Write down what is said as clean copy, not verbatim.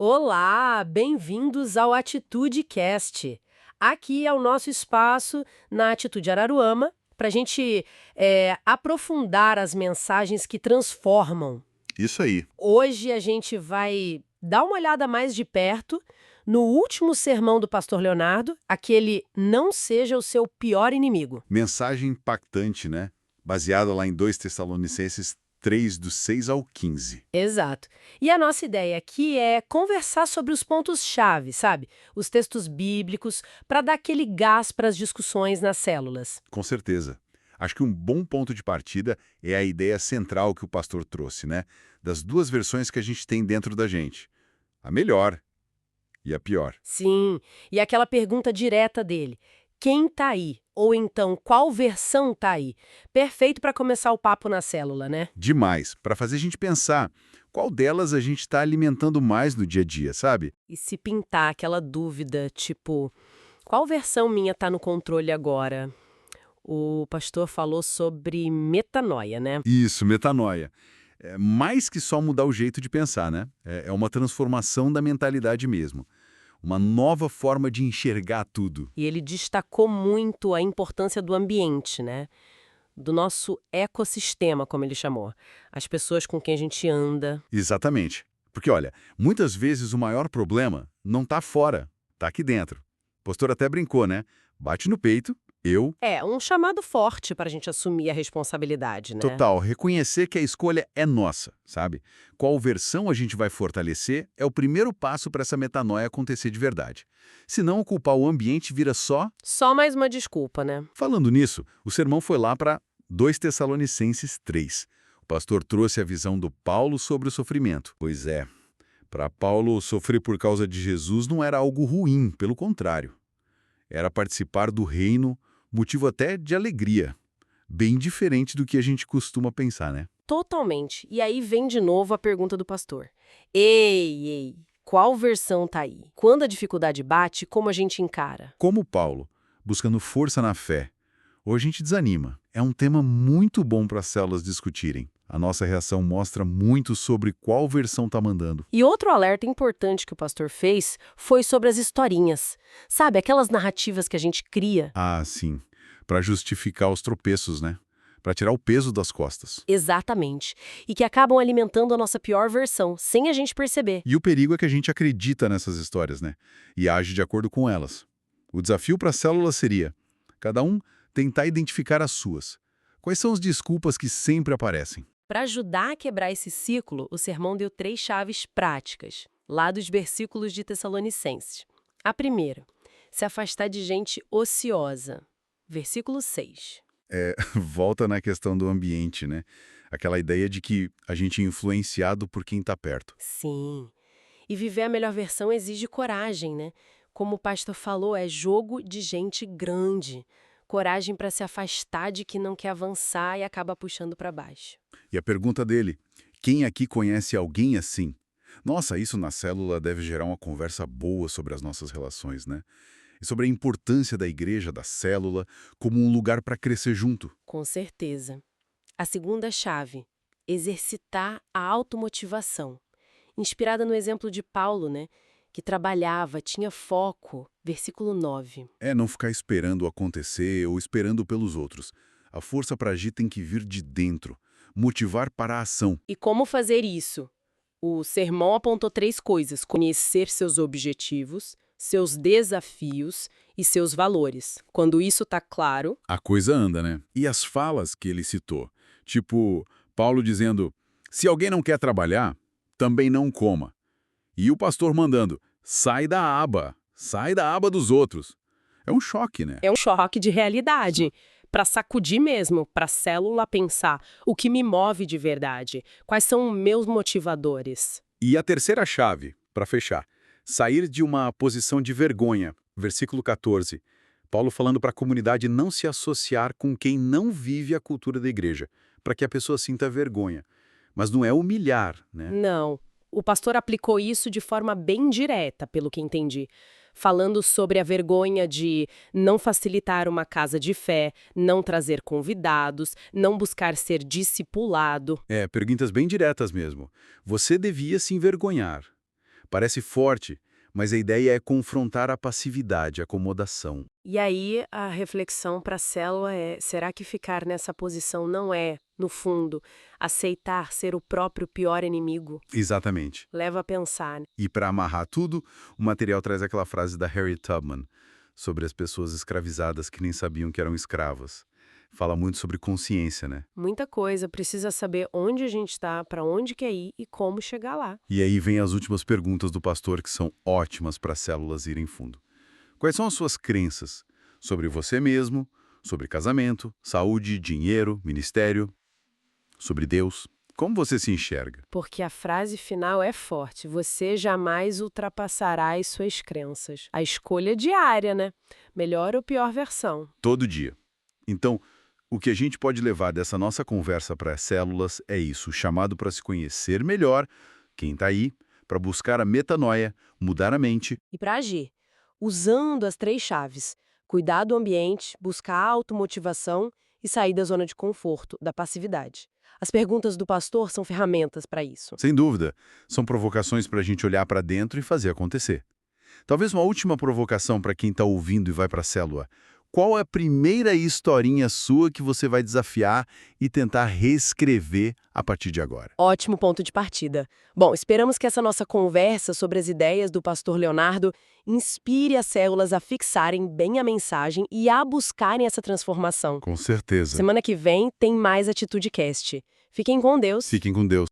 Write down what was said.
Olá, bem-vindos ao Atitude Cast. Aqui é o nosso espaço na Atitude Araruama para a gente aprofundar as mensagens que transformam. Isso aí. Hoje a gente vai dar uma olhada mais de perto no último sermão do pastor Leonardo, aquele "Não seja o seu pior inimigo". Mensagem impactante, né? Baseada lá em 2 Tessalonicenses 3, do 6 ao 15. Exato. E a nossa ideia aqui é conversar sobre os pontos-chave, sabe? Os textos bíblicos, para dar aquele gás para as discussões nas células. Com certeza. Acho que um bom ponto de partida é a ideia central que o pastor trouxe, né? Das duas versões que a gente tem dentro da gente. A melhor e a pior. Sim, e aquela pergunta direta dele: quem tá aí? Ou então, qual versão tá aí? Perfeito para começar o papo na célula, né? Demais, para fazer a gente pensar qual delas a gente está alimentando mais no dia a dia, sabe? E se pintar aquela dúvida, tipo, qual versão minha tá no controle agora? O pastor falou sobre metanoia, né? Isso, metanoia. É mais que só mudar o jeito de pensar, né? É uma transformação da mentalidade mesmo. Uma nova forma de enxergar tudo. E ele destacou muito a importância do ambiente, né? Do nosso ecossistema, como ele chamou. As pessoas com quem a gente anda. Exatamente. Porque, olha, muitas vezes o maior problema não está fora, está aqui dentro. O pastor até brincou, né? Bate no peito, eu. É, um chamado forte para a gente assumir a responsabilidade, né? Total, reconhecer que a escolha é nossa, sabe? Qual versão a gente vai fortalecer é o primeiro passo para essa metanoia acontecer de verdade. Senão, culpar o ambiente vira só. Só mais uma desculpa, né? Falando nisso, o sermão foi lá para 2 Tessalonicenses 3. O pastor trouxe a visão do Paulo sobre o sofrimento. Pois é, para Paulo, sofrer por causa de Jesus não era algo ruim, pelo contrário. Era participar do reino, motivo até de alegria. Bem diferente do que a gente costuma pensar, né? Totalmente. E aí vem de novo a pergunta do pastor. Ei, qual versão tá aí? Quando a dificuldade bate, como a gente encara? Como Paulo, buscando força na fé. Ou a gente desanima. É um tema muito bom para as células discutirem. A nossa reação mostra muito sobre qual versão está mandando. E outro alerta importante que o pastor fez foi sobre as historinhas. Sabe, aquelas narrativas que a gente cria? Ah, sim. Para justificar os tropeços, né? Para tirar o peso das costas. Exatamente. E que acabam alimentando a nossa pior versão, sem a gente perceber. E o perigo é que a gente acredita nessas histórias, né? E age de acordo com elas. O desafio para a célula seria, cada um tentar identificar as suas. Quais são as desculpas que sempre aparecem? Para ajudar a quebrar esse ciclo, o sermão deu 3 chaves práticas, lá dos versículos de Tessalonicenses. A primeira, se afastar de gente ociosa. Versículo 6. Volta na questão do ambiente, né? Aquela ideia de que a gente é influenciado por quem está perto. Sim. E viver a melhor versão exige coragem, né? Como o pastor falou, é jogo de gente grande. Coragem para se afastar de quem não quer avançar e acaba puxando para baixo. E a pergunta dele, quem aqui conhece alguém assim? Nossa, isso na célula deve gerar uma conversa boa sobre as nossas relações, né? E sobre a importância da igreja, da célula, como um lugar para crescer junto. Com certeza. A segunda chave, exercitar a automotivação. Inspirada no exemplo de Paulo, né? Que trabalhava, tinha foco. Versículo 9. É não ficar esperando acontecer ou esperando pelos outros. A força para agir tem que vir de dentro. Motivar para a ação. E como fazer isso? O sermão apontou 3 coisas: conhecer seus objetivos, seus desafios e seus valores. Quando isso está claro, A coisa anda, né? E as falas que ele citou? Tipo, Paulo dizendo, se alguém não quer trabalhar, também não coma. E o pastor mandando, sai da aba dos outros. É um choque, né? é um choque de realidade. Para sacudir mesmo, para a célula pensar o que me move de verdade, quais são os meus motivadores. E a terceira chave, para fechar, sair de uma posição de vergonha. Versículo 14. Paulo falando para a comunidade não se associar com quem não vive a cultura da igreja, para que a pessoa sinta vergonha. Mas não é humilhar, né? Não, o pastor aplicou isso de forma bem direta, pelo que entendi, falando sobre a vergonha de não facilitar uma casa de fé, não trazer convidados, não buscar ser discipulado. Perguntas bem diretas mesmo. Você devia se envergonhar. Parece forte, mas a ideia é confrontar a passividade, a acomodação. E aí a reflexão para a célula é: será que ficar nessa posição não é, no fundo, aceitar ser o próprio pior inimigo? Exatamente. Leva a pensar, né? E para amarrar tudo, o material traz aquela frase da Harriet Tubman sobre as pessoas escravizadas que nem sabiam que eram escravas. Fala muito sobre consciência, né? Muita coisa, precisa saber onde a gente está, para onde quer ir e como chegar lá. E aí vem as últimas perguntas do pastor que são ótimas para as células irem fundo. Quais são as suas crenças sobre você mesmo, sobre casamento, saúde, dinheiro, ministério, sobre Deus? Como você se enxerga? Porque a frase final é forte: você jamais ultrapassará as suas crenças. A escolha diária, né? Melhor ou pior versão. Todo dia. Então, o que a gente pode levar dessa nossa conversa para as células é isso, o chamado para se conhecer melhor, quem está aí, para buscar a metanoia, mudar a mente. E para agir, usando as 3 chaves: cuidar do ambiente, buscar a automotivação e sair da zona de conforto, da passividade. As perguntas do pastor são ferramentas para isso. Sem dúvida, são provocações para a gente olhar para dentro e fazer acontecer. Talvez uma última provocação para quem está ouvindo e vai para a célula. Qual é a primeira historinha sua que você vai desafiar e tentar reescrever a partir de agora? Ótimo ponto de partida. Bom, esperamos que essa nossa conversa sobre as ideias do pastor Leonardo inspire as células a fixarem bem a mensagem e a buscarem essa transformação. Com certeza. Semana que vem tem mais Atitude Cast. Fiquem com Deus. Fiquem com Deus.